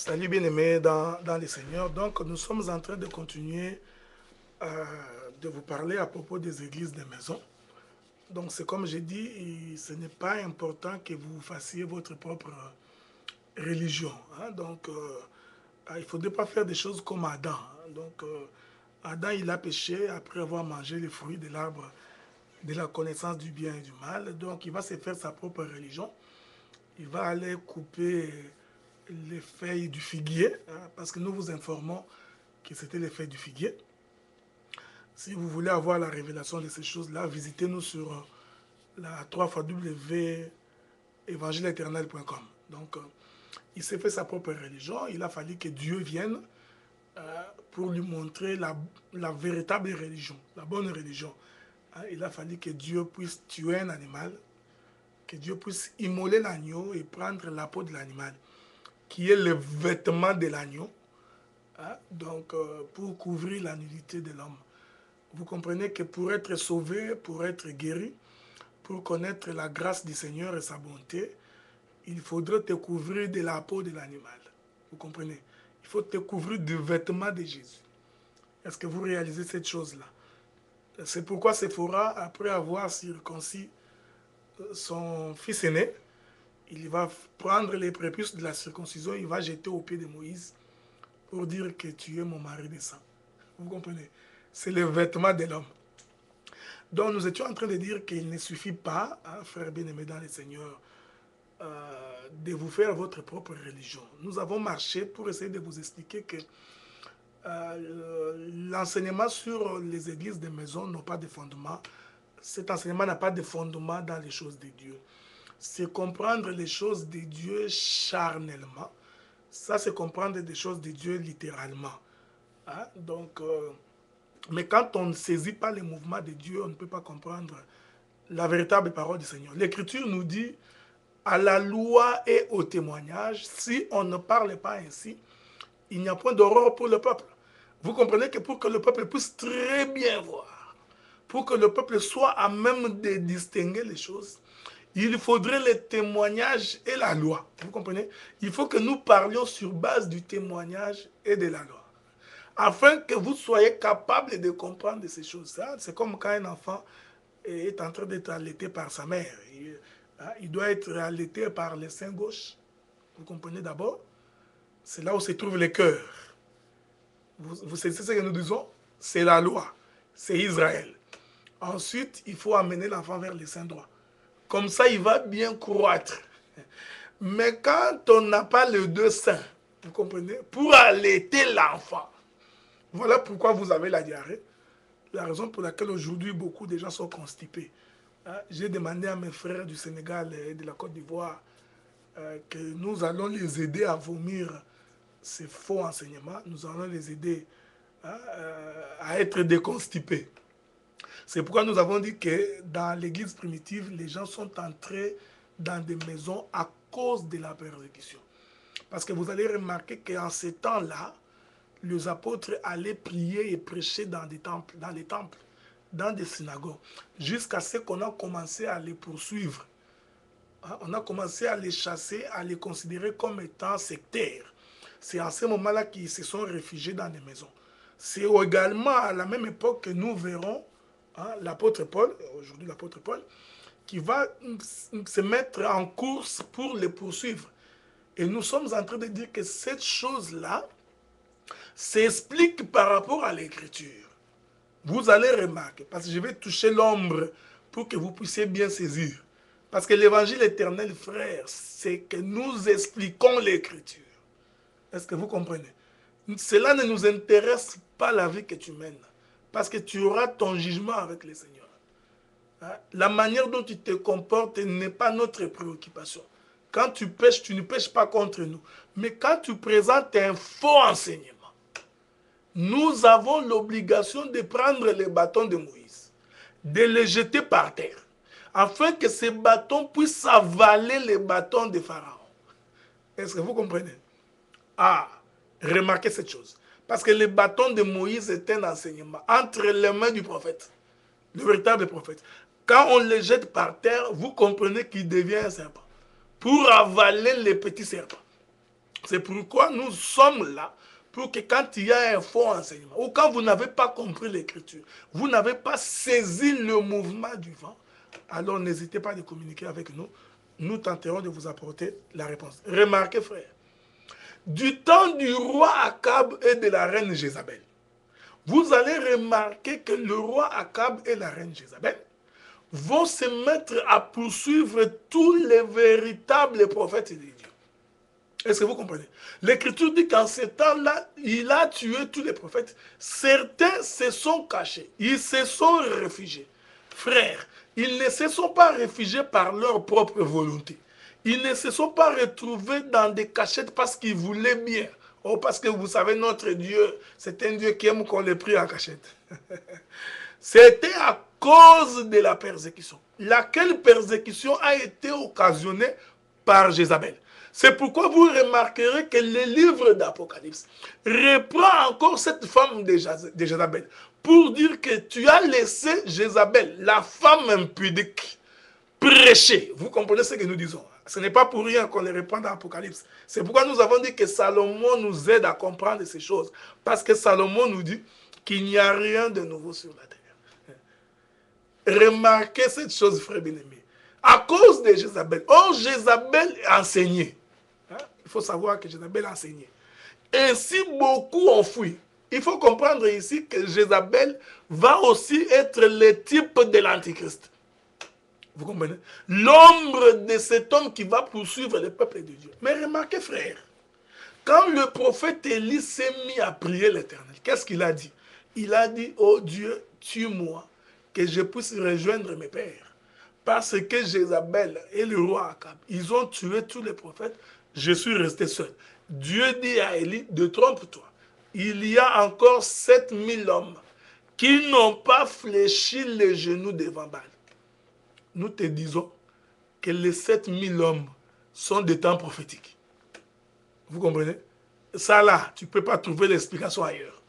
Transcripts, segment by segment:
Salut bien-aimés dans les Seigneurs. Donc, nous sommes en train de continuer de vous parler à propos des églises des maisons. Donc, c'est comme j'ai dit, ce n'est pas important que vous fassiez votre propre religion. Hein. Donc, il ne faudrait pas faire des choses comme Adam. Hein. Donc, Adam, il a péché après avoir mangé les fruits de l'arbre de la connaissance du bien et du mal. Donc, il va se faire sa propre religion. Il va aller couper les feuilles du figuier, hein, parce que nous vous informons que c'était les feuilles du figuier. Si vous voulez avoir la révélation de ces choses-là, visitez-nous sur la 3xw évangile-éternel.com. Donc, il s'est fait sa propre religion. Il a fallu que Dieu vienne pour lui montrer la véritable religion, la bonne religion. Hein, il a fallu que Dieu puisse tuer un animal, que Dieu puisse immoler l'agneau et prendre la peau de l'animal, qui est le vêtement de l'agneau, hein, donc pour couvrir la nudité de l'homme. Vous comprenez que pour être sauvé, pour être guéri, pour connaître la grâce du Seigneur et sa bonté, il faudrait te couvrir de la peau de l'animal. Vous comprenez? Il faut te couvrir du vêtement de Jésus. Est-ce que vous réalisez cette chose-là? C'est pourquoi Séphora, après avoir circoncis son fils aîné, il va prendre les prépuces de la circoncision, il va jeter aux pieds de Moïse pour dire que tu es mon mari de sang. Vous comprenez? C'est le vêtement de l'homme. Donc nous étions en train de dire qu'il ne suffit pas, hein, frères bien-aimés dans le Seigneur, de vous faire votre propre religion. Nous avons marché pour essayer de vous expliquer que l'enseignement sur les églises des maisons n'a pas de fondement. Cet enseignement n'a pas de fondement dans les choses de Dieu. C'est comprendre les choses de Dieu charnellement. Ça, c'est comprendre des choses de Dieu littéralement. Hein? Donc, mais quand on ne saisit pas les mouvements de Dieu, on ne peut pas comprendre la véritable parole du Seigneur. L'Écriture nous dit, à la loi et au témoignage, si on ne parle pas ainsi, il n'y a point d'aurore pour le peuple. Vous comprenez que pour que le peuple puisse très bien voir, pour que le peuple soit à même de distinguer les choses, il faudrait les témoignages et la loi. Vous comprenez? Il faut que nous parlions sur base du témoignage et de la loi, afin que vous soyez capable de comprendre ces choses-là. C'est comme quand un enfant est en train d'être allaité par sa mère. Il doit être allaité par le sein gauche. Vous comprenez d'abord? C'est là où se trouve le cœur. Vous savez ce que nous disons? C'est la loi. C'est Israël. Ensuite, il faut amener l'enfant vers le sein droit. Comme ça, il va bien croître. Mais quand on n'a pas les deux seins, vous comprenez? Pour allaiter l'enfant. Voilà pourquoi vous avez la diarrhée. La raison pour laquelle aujourd'hui beaucoup de gens sont constipés. Hein? J'ai demandé à mes frères du Sénégal et de la Côte d'Ivoire que nous allons les aider à vomir ces faux enseignements. Nous allons les aider, hein, à être déconstipés. C'est pourquoi nous avons dit que dans l'église primitive, les gens sont entrés dans des maisons à cause de la persécution. Parce que vous allez remarquer qu'en ces temps-là, les apôtres allaient prier et prêcher dans les temples, dans des synagogues, jusqu'à ce qu'on a commencé à les poursuivre. On a commencé à les chasser, à les considérer comme étant sectaires. C'est à ce moment-là qu'ils se sont réfugiés dans des maisons. C'est également à la même époque que nous verrons, hein, l'apôtre Paul, aujourd'hui l'apôtre Paul, qui va se mettre en course pour les poursuivre. Et nous sommes en train de dire que cette chose-là s'explique par rapport à l'écriture. Vous allez remarquer, parce que je vais toucher l'ombre pour que vous puissiez bien saisir. Parce que l'évangile éternel, frère, c'est que nous expliquons l'écriture. Est-ce que vous comprenez? Cela ne nous intéresse pas la vie que tu mènes. Parce que tu auras ton jugement avec le Seigneur. Hein? La manière dont tu te comportes n'est pas notre préoccupation. Quand tu pêches, tu ne pêches pas contre nous. Mais quand tu présentes un faux enseignement, nous avons l'obligation de prendre les bâtons de Moïse, de les jeter par terre, afin que ces bâtons puissent avaler les bâtons de Pharaon. Est-ce que vous comprenez? Ah, remarquez cette chose. Parce que le bâton de Moïse est un enseignement entre les mains du prophète, le véritable prophète. Quand on le jette par terre, vous comprenez qu'il devient un serpent, pour avaler les petits serpents. C'est pourquoi nous sommes là, pour que quand il y a un faux enseignement, ou quand vous n'avez pas compris l'écriture, vous n'avez pas saisi le mouvement du vent, alors n'hésitez pas à communiquer avec nous. Nous tenterons de vous apporter la réponse. Remarquez, frère, du temps du roi Akab et de la reine Jézabel, vous allez remarquer que le roi Akab et la reine Jézabel vont se mettre à poursuivre tous les véritables prophètes de Dieu. Est-ce que vous comprenez? L'Écriture dit qu'en ce temps-là, il a tué tous les prophètes. Certains se sont cachés, ils se sont réfugiés. Frères, ils ne se sont pas réfugiés par leur propre volonté. Ils ne se sont pas retrouvés dans des cachettes parce qu'ils voulaient bien. Oh, parce que vous savez, notre Dieu, c'est un Dieu qui aime qu'on les prie en cachette. C'était à cause de la persécution. Laquelle persécution a été occasionnée par Jézabel. C'est pourquoi vous remarquerez que le livre d'Apocalypse reprend encore cette femme de Jézabel pour dire que tu as laissé Jézabel, la femme impudique, prêcher. Vous comprenez ce que nous disons? Ce n'est pas pour rien qu'on les reprend dans l'Apocalypse. C'est pourquoi nous avons dit que Salomon nous aide à comprendre ces choses. Parce que Salomon nous dit qu'il n'y a rien de nouveau sur la terre. Remarquez cette chose, frère bien-aimé. À cause de Jézabel. Or, Jézabel enseignait. Il faut savoir que Jézabel enseignait. Ainsi, beaucoup ont fui. Il faut comprendre ici que Jézabel va aussi être le type de l'Antichrist. Vous comprenez? L'ombre de cet homme qui va poursuivre le peuple de Dieu. Mais remarquez, frère, quand le prophète Élie s'est mis à prier l'Éternel, qu'est-ce qu'il a dit? Il a dit, oh Dieu, tue-moi, que je puisse rejoindre mes pères. Parce que Jézabel et le roi Akab, ils ont tué tous les prophètes, je suis resté seul. Dieu dit à Élie, ne trompe-toi. Il y a encore 7000 hommes qui n'ont pas fléchi les genoux devant Baal. Nous te disons que les 7000 hommes sont des temps prophétiques. Vous comprenez? Ça là, tu ne peux pas trouver l'explication ailleurs.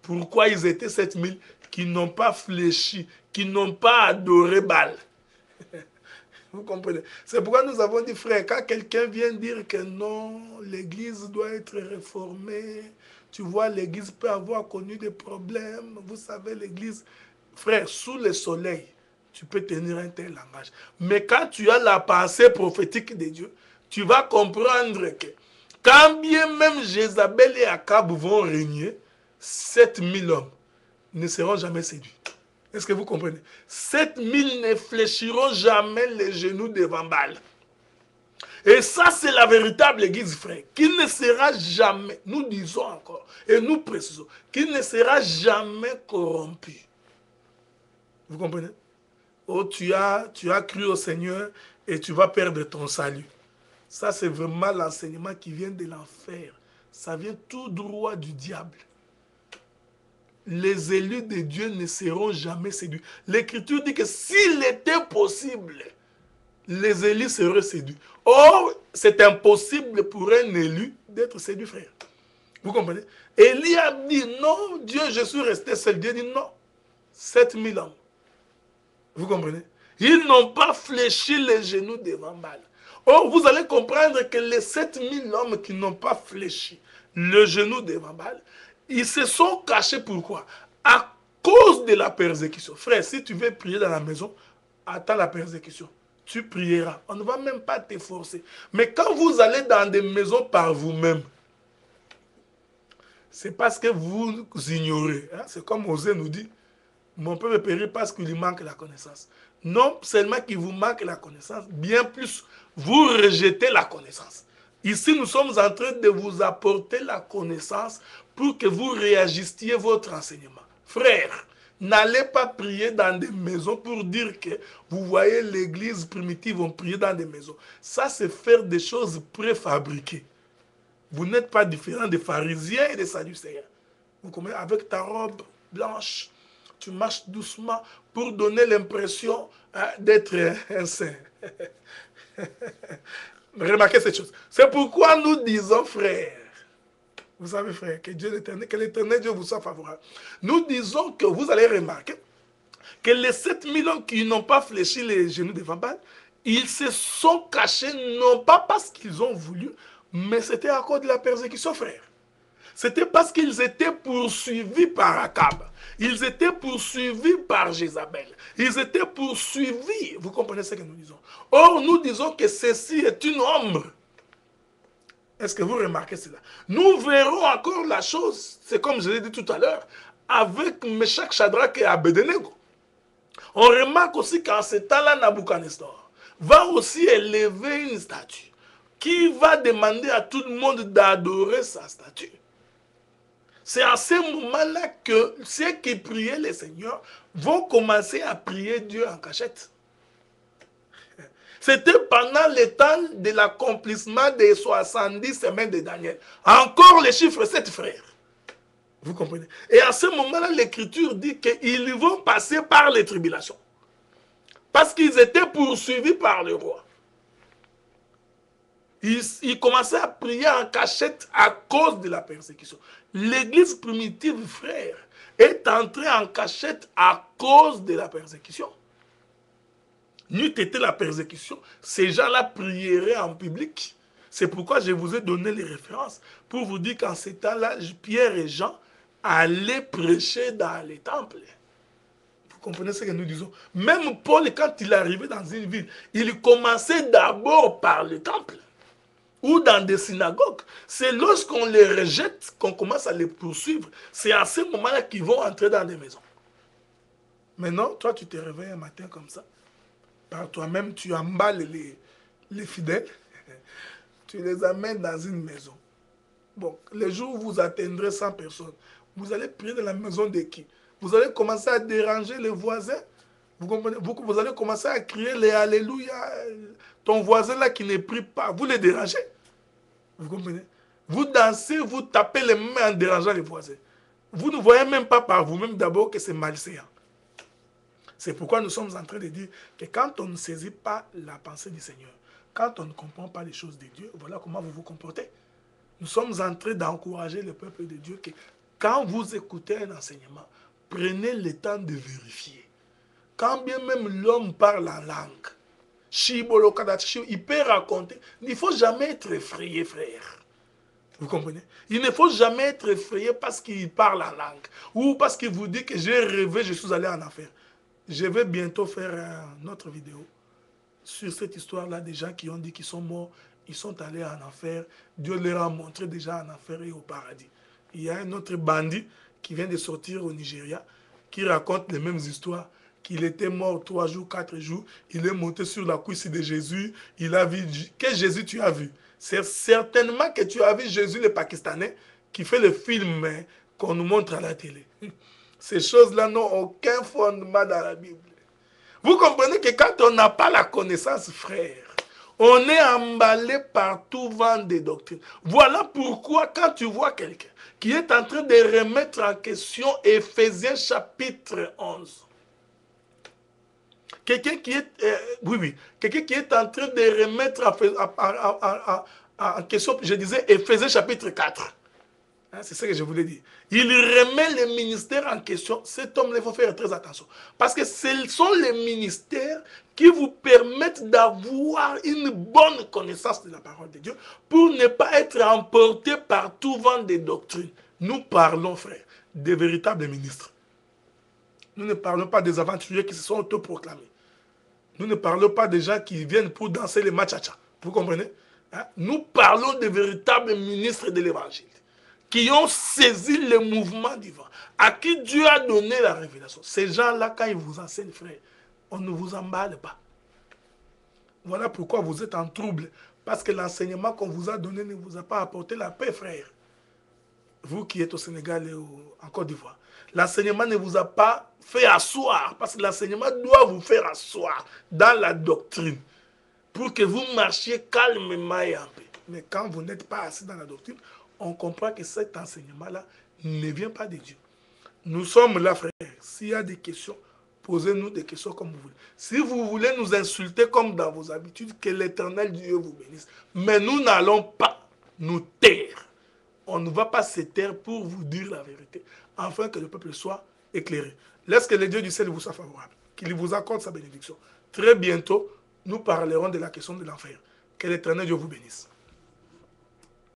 Pourquoi ils étaient 7000 qui n'ont pas fléchi, qui n'ont pas adoré Baal? Vous comprenez? C'est pourquoi nous avons dit, frère, quand quelqu'un vient dire que non, l'église doit être réformée, tu vois, l'église peut avoir connu des problèmes, vous savez, l'église, frère, sous le soleil, tu peux tenir un tel langage. Mais quand tu as la pensée prophétique de Dieu, tu vas comprendre que quand bien même Jézabel et Akab vont régner, 7000 hommes ne seront jamais séduits. Est-ce que vous comprenez? 7000 ne fléchiront jamais les genoux devant Baal. Et ça, c'est la véritable église, frère, qui ne sera jamais, nous disons encore, et nous précisons, qui ne sera jamais corrompue. Vous comprenez? Oh, tu as cru au Seigneur et tu vas perdre ton salut. Ça, c'est vraiment l'enseignement qui vient de l'enfer. Ça vient tout droit du diable. Les élus de Dieu ne seront jamais séduits. L'Écriture dit que s'il était possible, les élus seraient séduits. Or, c'est impossible pour un élu d'être séduit, frère. Vous comprenez? Élie a dit, non, Dieu, je suis resté seul. Dieu dit, non, 7000 hommes. Vous comprenez? Ils n'ont pas fléchi les genoux devant Baal. Or, vous allez comprendre que les 7000 hommes qui n'ont pas fléchi le genou devant Baal, ils se sont cachés. Pourquoi? À cause de la persécution. Frère, si tu veux prier dans la maison, attends la persécution. Tu prieras. On ne va même pas te forcer. Mais quand vous allez dans des maisons par vous-même, c'est parce que vous ignorez. Hein? C'est comme Osée nous dit, mon peuple périt parce qu'il lui manque la connaissance. Non seulement qu'il vous manque la connaissance, bien plus, vous rejetez la connaissance. Ici, nous sommes en train de vous apporter la connaissance pour que vous réajustiez votre enseignement. Frère, n'allez pas prier dans des maisons pour dire que vous voyez l'église primitive, on priait dans des maisons. Ça, c'est faire des choses préfabriquées. Vous n'êtes pas différent des pharisiens et des sadducéens. Vous comprenez? Avec ta robe blanche, tu marches doucement pour donner l'impression d'être un saint. Remarquez cette chose. C'est pourquoi nous disons, frère, vous savez, frère, que Dieu l'éternel, que l'éternel Dieu vous soit favorable. Nous disons que vous allez remarquer que les 7000 hommes qui n'ont pas fléchi les genoux devant Baal, ils se sont cachés, non pas parce qu'ils ont voulu, Mais c'était à cause de la persécution, frère. C'était parce qu'ils étaient poursuivis par Akab. Ils étaient poursuivis par Jézabel. Ils étaient poursuivis. Vous comprenez ce que nous disons? Or, nous disons que ceci est une ombre. Est-ce que vous remarquez cela? Nous verrons encore la chose, c'est comme je l'ai dit tout à l'heure, avec Meshach, Shadrach et Abednego. On remarque aussi qu'en ce temps-là, Nabucodonosor va aussi élever une statue qui va demander à tout le monde d'adorer sa statue. C'est à ce moment-là que ceux qui priaient le Seigneur vont commencer à prier Dieu en cachette. C'était pendant le temps de l'accomplissement des 70 semaines de Daniel. Encore le chiffre 7, frères. Vous comprenez? Et à ce moment-là, l'Écriture dit qu'ils vont passer par les tribulations. Parce qu'ils étaient poursuivis par le roi. Ils commençaient à prier en cachette à cause de la persécution. L'église primitive, frère, est entrée en cachette à cause de la persécution. N'eût été la persécution, ces gens-là prieraient en public. C'est pourquoi je vous ai donné les références pour vous dire qu'en ces temps-là, Pierre et Jean allaient prêcher dans les temples. Vous comprenez ce que nous disons? Même Paul, quand il arrivait dans une ville, il commençait d'abord par le temple ou dans des synagogues. C'est lorsqu'on les rejette qu'on commence à les poursuivre. C'est à ce moment-là qu'ils vont entrer dans des maisons. Maintenant, toi, tu te réveilles un matin comme ça. Par toi-même, tu emballes les fidèles. Tu les amènes dans une maison. Bon, les jours où vous atteindrez 100 personnes, vous allez prier dans la maison de qui? Vous allez commencer à déranger les voisins. Vous comprenez? Vous allez commencer à crier les Alléluia. Ton voisin là qui ne prie pas, vous les dérangez. Vous comprenez? Vous dansez, vous tapez les mains en dérangeant les voisins. Vous ne voyez même pas par vous-même d'abord que c'est malséant. C'est pourquoi nous sommes en train de dire que quand on ne saisit pas la pensée du Seigneur, quand on ne comprend pas les choses de Dieu, voilà comment vous vous comportez. Nous sommes en train d'encourager le peuple de Dieu que quand vous écoutez un enseignement, prenez le temps de vérifier. Quand bien même l'homme parle en langue, il peut raconter. Il ne faut jamais être effrayé, frère. Vous comprenez? Il ne faut jamais être effrayé parce qu'il parle en langue ou parce qu'il vous dit que j'ai rêvé, je suis allé en enfer. Je vais bientôt faire une autre vidéo sur cette histoire-là des gens qui ont dit qu'ils sont morts, ils sont allés en enfer. Dieu leur a montré déjà en enfer et au paradis. Il y a un autre bandit qui vient de sortir au Nigeria qui raconte les mêmes histoires. Qu'il était mort 3 jours, 4 jours. Il est monté sur la cuisse de Jésus. Il a vu... Quel Jésus tu as vu? C'est certainement que tu as vu Jésus le Pakistanais qui fait le film qu'on nous montre à la télé. Ces choses-là n'ont aucun fondement dans la Bible. Vous comprenez que quand on n'a pas la connaissance, frère, on est emballé par tout vent des doctrines. Voilà pourquoi quand tu vois quelqu'un qui est en train de remettre en question Éphésiens chapitre 11, quelqu'un qui est, quelqu'un qui est en train de remettre en question, je disais Éphésiens chapitre 4, hein, c'est ce que je voulais dire. Il remet les ministères en question. Cet homme, il faut faire très attention. Parce que ce sont les ministères qui vous permettent d'avoir une bonne connaissance de la parole de Dieu pour ne pas être emporté par tout vent des doctrines. Nous parlons, frère, des véritables ministres. Nous ne parlons pas des aventuriers qui se sont autoproclamés. Nous ne parlons pas des gens qui viennent pour danser les machacha. Vous comprenez? Hein? Nous parlons des véritables ministres de l'évangile qui ont saisi le mouvement divin, à qui Dieu a donné la révélation. Ces gens-là, quand ils vous enseignent, frère, on ne vous emballe pas. Voilà pourquoi vous êtes en trouble, parce que l'enseignement qu'on vous a donné ne vous a pas apporté la paix, frère. Vous qui êtes au Sénégal et en Côte d'Ivoire, l'enseignement ne vous a pas fait asseoir, parce que l'enseignement doit vous faire asseoir dans la doctrine, pour que vous marchiez calmement et en paix. Mais quand vous n'êtes pas assis dans la doctrine, on comprend que cet enseignement-là ne vient pas de Dieu. Nous sommes là, frère. S'il y a des questions, posez-nous des questions comme vous voulez. Si vous voulez nous insulter comme dans vos habitudes, que l'Éternel Dieu vous bénisse. Mais nous n'allons pas nous taire. On ne va pas se taire pour vous dire la vérité, afin que le peuple soit éclairé. Laisse que le Dieu du ciel vous soit favorable, qu'il vous accorde sa bénédiction. Très bientôt, nous parlerons de la question de l'enfer. Que l'Éternel Dieu vous bénisse.